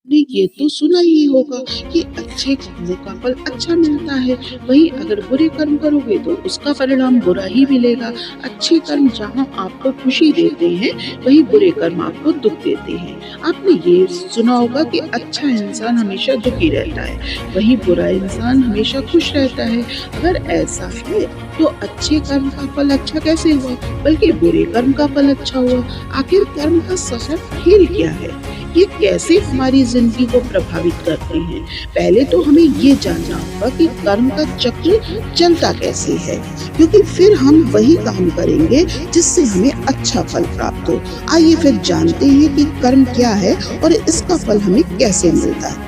आपने ये तो सुना ही होगा कि अच्छे कर्मों का फल अच्छा मिलता है, वहीं अगर बुरे कर्म करोगे तो उसका परिणाम बुरा ही मिलेगा। अच्छे कर्म जहाँ आपको खुशी देते हैं, वहीं बुरे कर्म आपको दुख देते हैं। आपने ये सुना होगा कि अच्छा इंसान हमेशा दुखी रहता है, वहीं बुरा इंसान हमेशा खुश रहता है। अगर ऐसा है, तो अच्छे कर्म का फल अच्छा कैसे हुआ, बल्कि बुरे कर्म का फल अच्छा हुआ। आखिर कर्म का सफल खेल क्या है? ये कैसे हमारी जिंदगी को प्रभावित करते हैं? पहले तो हमें ये जानना होगा कि कर्म का चक्र चलता कैसे है, क्योंकि फिर हम वही काम करेंगे जिससे हमें अच्छा फल प्राप्त हो। आइए फिर जानते हैं कि कर्म क्या है और इसका फल हमें कैसे मिलता है।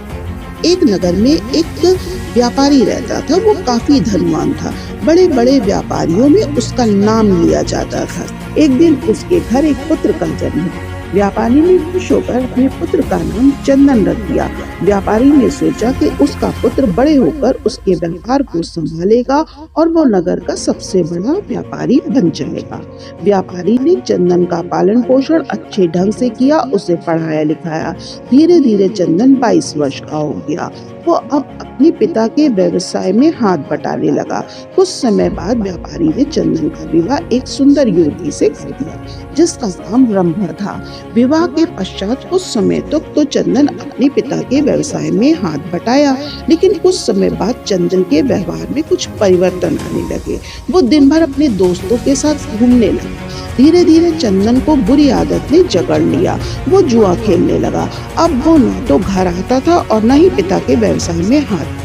एक नगर में एक व्यापारी रहता था। वो काफी धनवान था। बड़े बड़े व्यापारियों में उसका नाम लिया जाता था। एक दिन उसके घर एक पुत्र का जन्म हुआ। व्यापारी ने खुश होकर अपने पुत्र का नाम चंदन रख दिया। व्यापारी ने सोचा कि उसका पुत्र बड़े होकर उसके व्यापार को संभालेगा और वो नगर का सबसे बड़ा व्यापारी बन जाएगा। व्यापारी ने चंदन का पालन पोषण अच्छे ढंग से किया, उसे पढ़ाया लिखाया। धीरे धीरे चंदन 22 वर्ष का हो गया। वो अब अपने पिता के व्यवसाय में हाथ बटाने लगा। कुछ समय बाद व्यापारी ने चंदन का विवाह एक सुंदर युवती से कर दिया, जिसका नाम रंभा था। विवाह के पश्चात कुछ समय तक तो चंदन अपने पिता के व्यवसाय में हाथ बटाया, लेकिन कुछ समय बाद चंदन के व्यवहार में कुछ परिवर्तन आने लगे। वो दिन भर अपने दोस्तों के साथ घूमने लगा। धीरे धीरे चंदन को बुरी आदत ने जकड़ लिया। वो जुआ खेलने लगा। अब वो न तो घर आता था और न ही पिता के व्यवसाय में हाथ।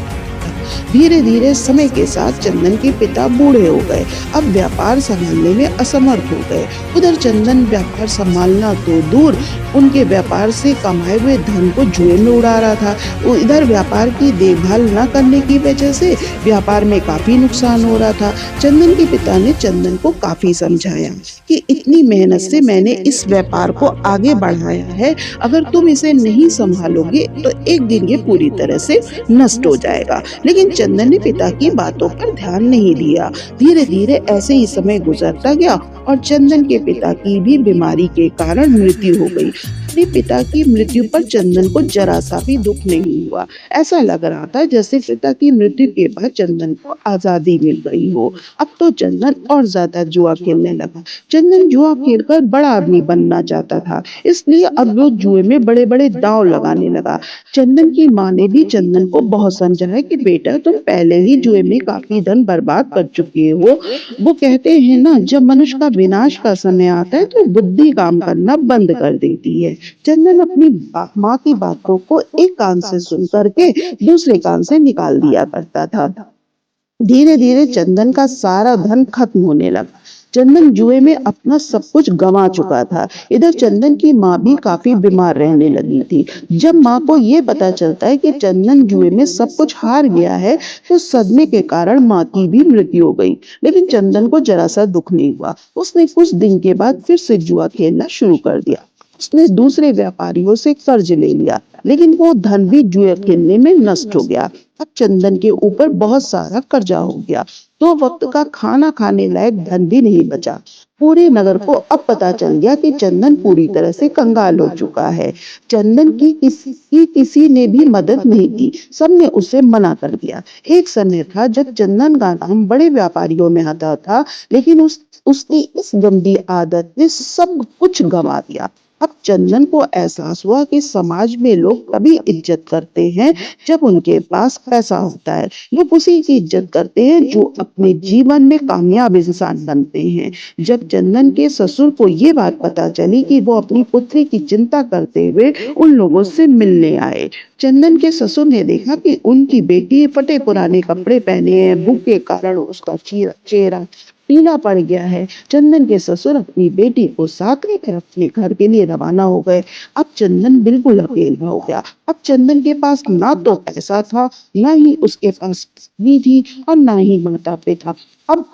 धीरे धीरे समय के साथ चंदन के पिता बूढ़े हो गए। अब व्यापार संभालने में असमर्थ हो गए। उधर चंदन व्यापार संभालना तो दूर, उनके व्यापार से कमाए हुए धन को जुए में उड़ा रहा था। इधर व्यापार की देखभाल न करने की वजह से व्यापार में काफी नुकसान हो रहा था। चंदन के पिता ने चंदन को काफी समझाया कि इतनी मेहनत से मैंने इस व्यापार को आगे बढ़ाया है, अगर तुम इसे नहीं संभालोगे तो एक दिन ये पूरी तरह से नष्ट हो जाएगा। लेकिन चंदन ने पिता की बातों पर ध्यान नहीं दिया। धीरे धीरे ऐसे ही समय गुजरता गया और चंदन के पिता की भी बीमारी के कारण मृत्यु हो गई। अपने पिता की मृत्यु पर चंदन को जरा सा भी दुख नहीं हुआ। ऐसा लग रहा था जैसे पिता की मृत्यु के बाद चंदन को आजादी मिल गई हो। अब तो चंदन और ज्यादा जुआ खेलने लगा। चंदन जुआ खेलकर बड़ा आदमी बनना चाहता था, इसलिए अब वो जुए में बड़े बड़े दांव लगाने लगा। चंदन की माँ ने भी चंदन को बहुत समझाया कि बेटा, तुम पहले ही जुए में काफी धन बर्बाद कर चुके हो। वो कहते हैं ना, जब मनुष्य का विनाश का समय आता है तो बुद्धि काम करना बंद कर देती है। चंदन अपनी माँ की बातों को एक कान से सुन करके दूसरे कान से निकाल दिया करता था। धीरे धीरे चंदन का सारा धन खत्म होने लगा। चंदन जुए में अपना सब कुछ गंवा चुका था। इधर चंदन की माँ भी काफी बीमार रहने लगी थी। जब माँ को ये पता चलता है कि चंदन जुए में सब कुछ हार गया है, तो सदमे के कारण माँ की भी मृत्यु हो गई। लेकिन चंदन को जरा सा दुख नहीं हुआ। उसने कुछ दिन के बाद फिर से जुआ खेलना शुरू कर दिया। उसने दूसरे व्यापारियों से कर्ज ले लिया, लेकिन वो धन भी जुए खेलने में नष्ट हो गया। अब चंदन के ऊपर बहुत सारा कर्जा हो गया। तो वक्त का खाना खाने लायक धन भी नहीं बचा। पूरे नगर को अब पता चल गया कि चंदन पूरी तरह से कंगाल हो चुका है। चंदन की किसी ने भी मदद नहीं की। सबने उसे मना कर दिया। एक समय था जब चंदन का नाम बड़े व्यापारियों में आता था, लेकिन उसकी इस गंदी आदत ने सब कुछ गंवा दिया। अब चंदन को एहसास हुआ कि समाज में लोग तभी इज्जत करते हैं जब उनके पास पैसा होता है। लोग उसी की इज्जत करते हैं जो अपने जीवन में कामयाब इंसान बनते हैं। जब चंदन के ससुर को ये बात पता चली कि वो अपनी पुत्री की चिंता करते हुए उन लोगों से मिलने आए। चंदन के ससुर ने देखा कि उनकी बेटी फटे पुराने कपड़े पहने हैं। भूख के कारण उसका चेहरा पीला पड़ गया है। चंदन के ससुर अपनी बेटी को साथ लेकर अपने घर के लिए रवाना हो गए। अब चंदन बिल्कुल अकेला हो गया। अब चंदन के पास ना तो पैसा था, ना ही उसके पास पत्नी थी और ना ही माता पिता। अब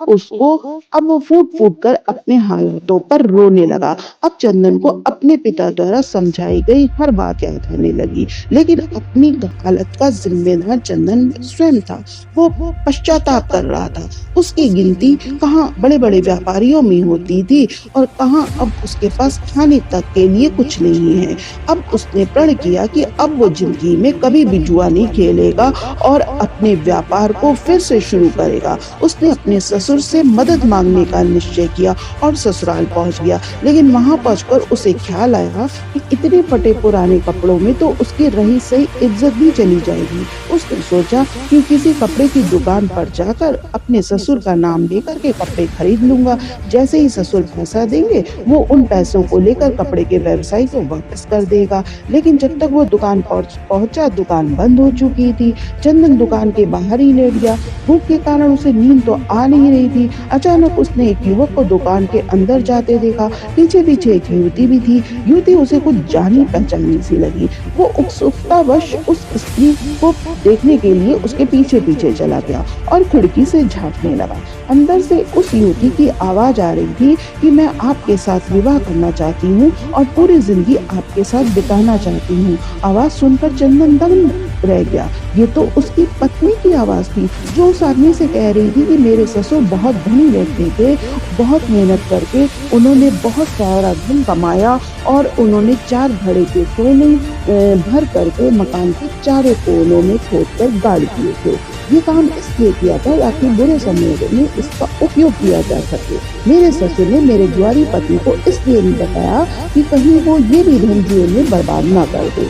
वो फूट-फूट कर अपने हालातों पर रोने लगा। अब चंदन को अपने पिता द्वारा समझाई गई हर बात याद आने लगी, लेकिन अपनी हालत का ज़िम्मेदार चंदन स्वयं था। वो पश्चाताप कर रहा था। उसकी गिनती कहाँ बड़े-बड़े व्यापारियों में होती थी और कहाँ अब उसके पास खाने तक के लिए कुछ नहीं है। अब उसने प्रण किया कि अब वो ज़िंदगी में कभी भी जुआ नहीं खेलेगा और अपने व्यापार को फिर से शुरू करेगा। उसने अपने ससुर से मदद मांगने का निश्चय किया और ससुराल पहुंच गया, लेकिन वहां पहुंचकर उसे ख्याल आया कि इतने फटे पुराने कपड़ों में तो उसकी रही सही इज्जत भी चली जाएगी। उसने सोचा कि किसी कपड़े की दुकान पर जाकर अपने ससुर का नाम लेकर के कपड़े खरीद लूंगा। जैसे ही ससुर पैसा देंगे, वो उन पैसों को लेकर कपड़े के व्यवसायी को वापस कर देगा। लेकिन जब तक वो दुकान पहुंचा, दुकान बंद हो चुकी थी। चंदन दुकान के बाहर ही लेट गया। भूख के कारण उसे नींद तो आ नहीं रही थी। अचानक उसने एक युवक को दुकान के अंदर जाते देखा। पीछे पीछे एक युवती भी थी। युवती उसे कुछ जानी पहचानी सी लगी। वो उत्सुकतावश उस स्त्री को देखने के लिए उसके पीछे पीछे चला गया और खिड़की से झांकने लगा। अंदर से उस युवती की आवाज आ रही थी कि मैं आपके साथ विवाह करना चाहती हूँ और पूरी जिंदगी आपके साथ बिताना चाहती हूँ। आवाज सुनकर चंदन दंग रह गया। ये तो उसकी पत्नी की आवाज थी, जो उस आदमी से कह रही थी कि मेरे ससुर बहुत धनी व्यक्ति थे, बहुत मेहनत करके उन्होंने बहुत सारा धन कमाया और उन्होंने 4 घड़े के सोने भर करके मकान के चारों कोनों में खोद कर गाड़ दिए थे। ये काम इसलिए किया था ताकि बुरे समय में इसका उपयोग किया जा सके। मेरे ससुर ने मेरे जुआरी पति को इसलिए नहीं बताया कि कहीं वो ये भी धन जीवन में बर्बाद ना कर दे।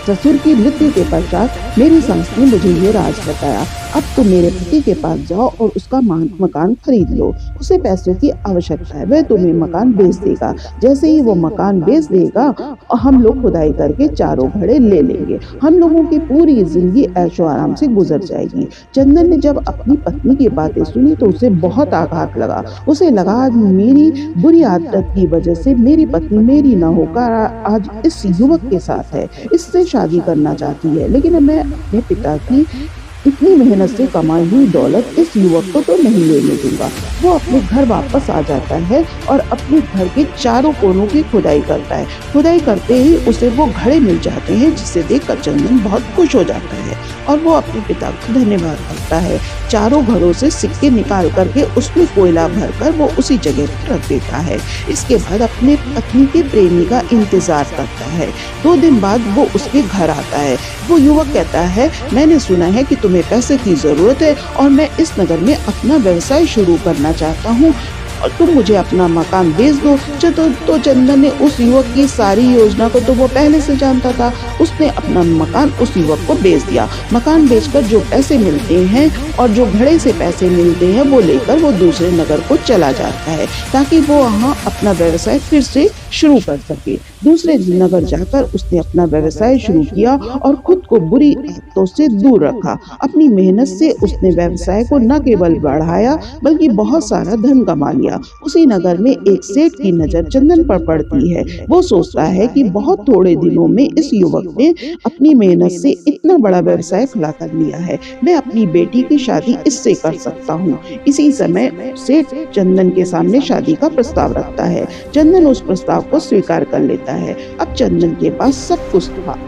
ससुर की मृत्यु के पश्चात मेरी सास ने मुझे ये राज बताया। अब तुम मेरे पति के पास जाओ और उसका मकान खरीद लो। उसे पैसों की आवश्यकता है, वह तुम्हें मकान बेच देगा। जैसे ही वो मकान बेच देगा, हम लोग खुदाई करके चारों घड़े ले लेंगे। हम लोगों की पूरी जिंदगी ऐशो आराम से गुजर जाएगी। चंदन ने जब अपनी पत्नी की बातें सुनी तो उसे बहुत आघात लगा। उसे लगा आज मेरी बुरी आदत की वजह से मेरी पत्नी मेरी न होकर आज इस युवक के साथ है, इससे शादी करना चाहती है। लेकिन मैं अपने पिता की इतनी मेहनत से कमाई हुई दौलत इस युवक को तो नहीं लेने दूंगा। वो अपने घर वापस आ जाता है और अपने घर के चारों कोनों की खुदाई करता है। खुदाई करते ही उसे वो घड़े मिल जाते हैं, जिसे देखकर चंदन बहुत खुश हो जाता है और वो अपने पिता का धन्यवाद करता है। चारों घड़ों से सिक्के निकाल करके उसमें कोयला भरकर वो उसी जगह पर रख देता है। इसके बाद अपने पत्नी के प्रेमी का इंतजार करता है। 2 दिन बाद वो उसके घर आता है। वो युवक कहता है, मैंने सुना है कि तुम्हें पैसे की जरूरत है और मैं इस नगर में अपना व्यवसाय शुरू करना चाहता हूँ और तुम मुझे अपना मकान बेच दो। तो चंदन ने उस युवक की सारी योजना को तो वो पहले से जानता था। उसने अपना मकान उस युवक को बेच दिया। मकान बेचकर जो पैसे मिलते हैं और जो घड़े से पैसे मिलते हैं वो लेकर वो दूसरे नगर को चला जाता है, ताकि वो वहाँ अपना व्यवसाय फिर से शुरू कर सके। दूसरे नगर जाकर उसने अपना व्यवसाय शुरू किया और खुद को बुरी आदतों से दूर रखा। अपनी मेहनत से उसने व्यवसाय को न केवल बढ़ाया बल्कि बहुत सारा धन कमा लिया। उसी नगर में एक सेठ की नजर चंदन पर पड़ती है। वो सोचता है कि बहुत थोड़े दिनों में इस युवक ने अपनी मेहनत से इतना बड़ा व्यवसाय खड़ा कर लिया है। मैं अपनी बेटी की शादी इससे कर सकता हूँ। इसी समय सेठ चंदन के सामने शादी का प्रस्ताव रखता है। चंदन उस प्रस्ताव को स्वीकार कर लेता है। अब चंदन के पास सब कुछ था।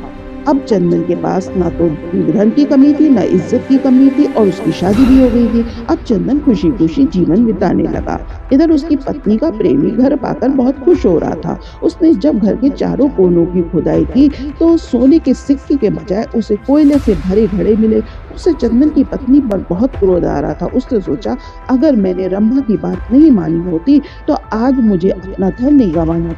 अब चंदन के पास ना तो धन की कमी थी, ना इज्जत की कमी थी और उसकी शादी भी हो गई थी। अब चंदन खुशी खुशी जीवन बिताने लगा। इधर उसकी पत्नी का प्रेमी घर पाकर बहुत खुश हो रहा था। उसने जब घर के चारों कोनों की खुदाई की तो सोने के सिक्के के बजाय उसे कोयले से भरे घड़े मिले। उसे चंदन की पत्नी पर बहुत क्रोध आ रहा था। उसने सोचा, अगर मैंने रंभा की बात नहीं मानी होती तो आज मुझे अपना धन नहीं गंवाना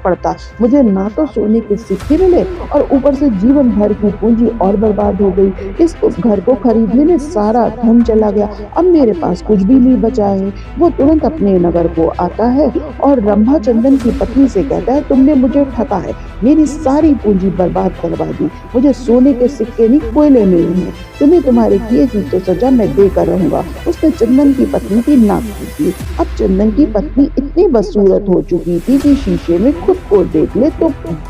पड़ता। मुझे ना तो सोने के सिक्के मिले और ऊपर से जीवन भर की पूंजी और बर्बाद हो गई। इस घर को खरीदने में सारा धन चला गया। अब मेरे पास कुछ भी नहीं बचा है। वो तुरंत अपने नगर को आता है और रंभा चंदन की पत्नी से कहता है, तुमने मुझे ठगा है, मेरी सारी पूंजी बर्बाद करवा दी। मुझे सोने के सिक्के नहीं कोयले मिले हैं। तुम्हें तुम्हारे किए की तो सजा मैं देकर रहूंगा। उसने चंदन की पत्नी की नाक खींची। अब चंदन की पत्नी इतनी बदसूरत हो चुकी थी कि शीशे में खुद को देख ले तो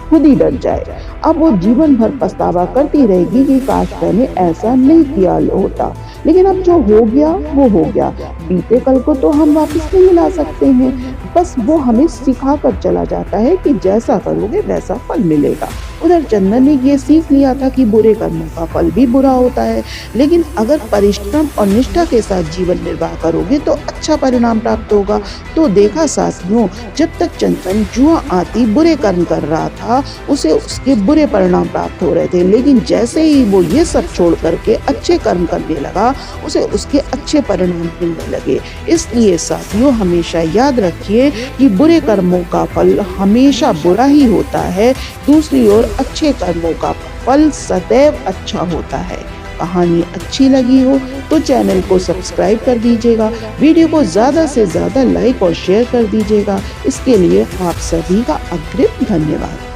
खुद ही डर जाए। अब वो जीवन भर पछतावा करती रहेगी कि काश मैंने ऐसा नहीं किया होता। लेकिन अब जो हो गया वो हो गया। बीते कल को तो हम वापस नहीं ला सकते हैं, बस वो हमें सिखा कर चला जाता है कि जैसा करोगे वैसा फल मिलेगा। उधर चंदन ने ये सीख लिया था कि बुरे कर्मों का फल भी बुरा होता है, लेकिन अगर परिश्रम और निष्ठा के साथ जीवन निर्वाह करोगे तो अच्छा परिणाम प्राप्त होगा। तो देखा साथियों, जब तक चंदन जुआ आती बुरे कर्म कर रहा था, उसे उसके बुरे परिणाम प्राप्त हो रहे थे, लेकिन जैसे ही वो ये सब छोड़ करके अच्छे कर्म करने लगा, उसे उसके अच्छे परिणाम मिलने लगे। इसलिए साथियों, हमेशा याद रखिए कि बुरे कर्मों का फल हमेशा बुरा ही होता है, दूसरी ओर अच्छे कर्मों का फल सदैव अच्छा होता है। कहानी अच्छी लगी हो तो चैनल को सब्सक्राइब कर दीजिएगा, वीडियो को ज़्यादा से ज़्यादा लाइक और शेयर कर दीजिएगा। इसके लिए आप सभी का अग्रिम धन्यवाद।